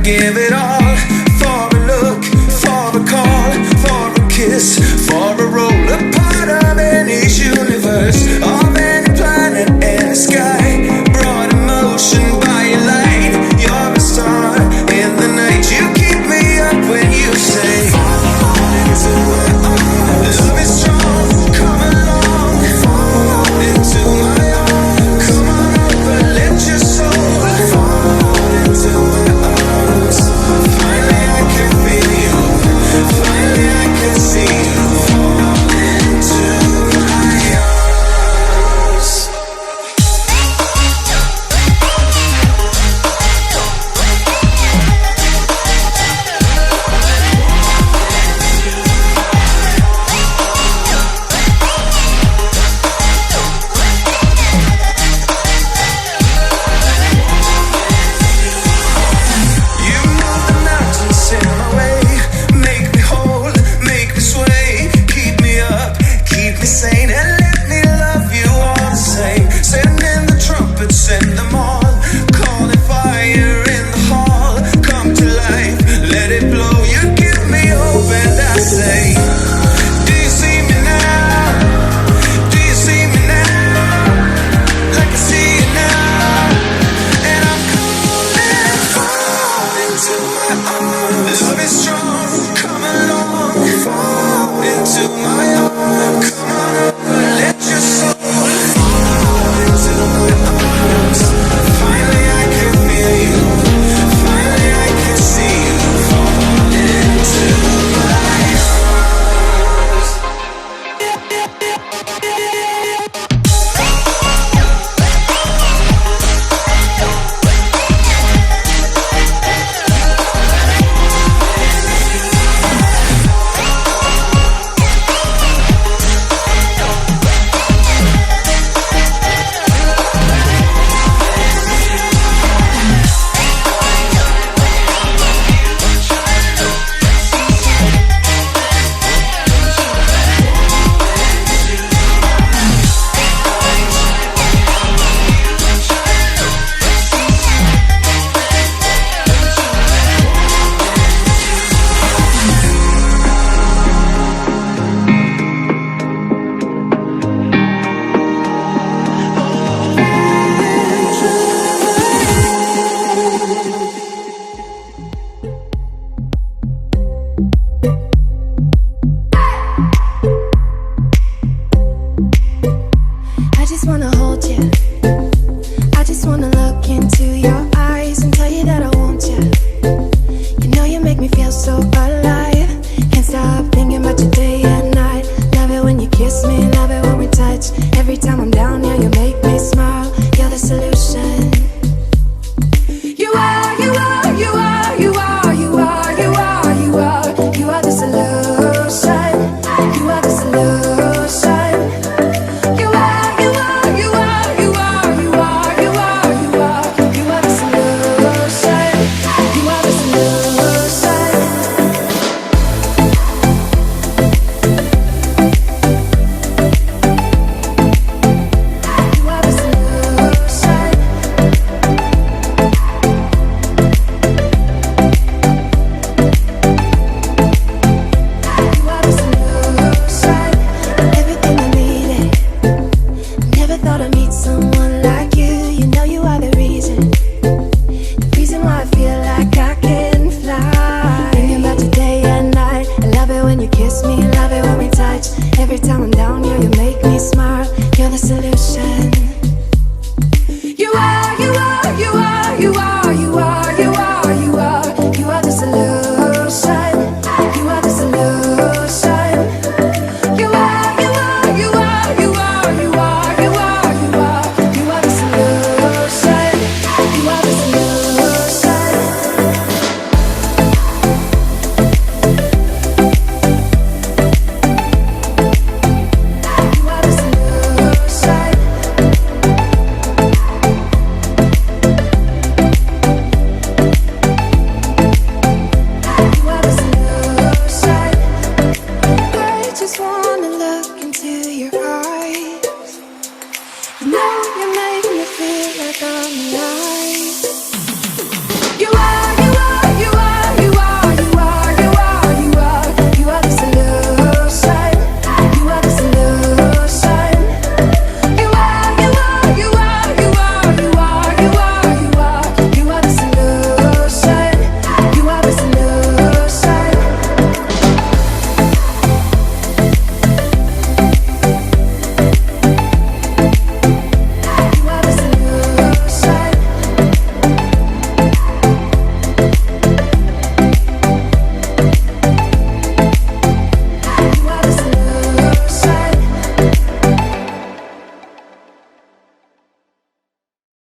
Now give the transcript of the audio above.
give it all for a look, for a call, for a kiss, for a roll, a part of any universe, of any planet in the sky. Brought emotion by your light. You're a star in the night. You keep me up when you say, fall into my arms. Love is strong, come along, fall into my arms. Come on over, let your soul fall into my arms. Finally I can feel you, finally I can see you. Fall into my arms. You move the mountains in my way, make me whole, make me sway, keep me up, keep me sane, and let me love you all the same. Send in the trumpets, send them all, calling fire in the hall. Come to life, let it blow. You give me hope, and I say, do you see me now? Do you see me now? Like I see you now, and I'm calling, fall into my arms.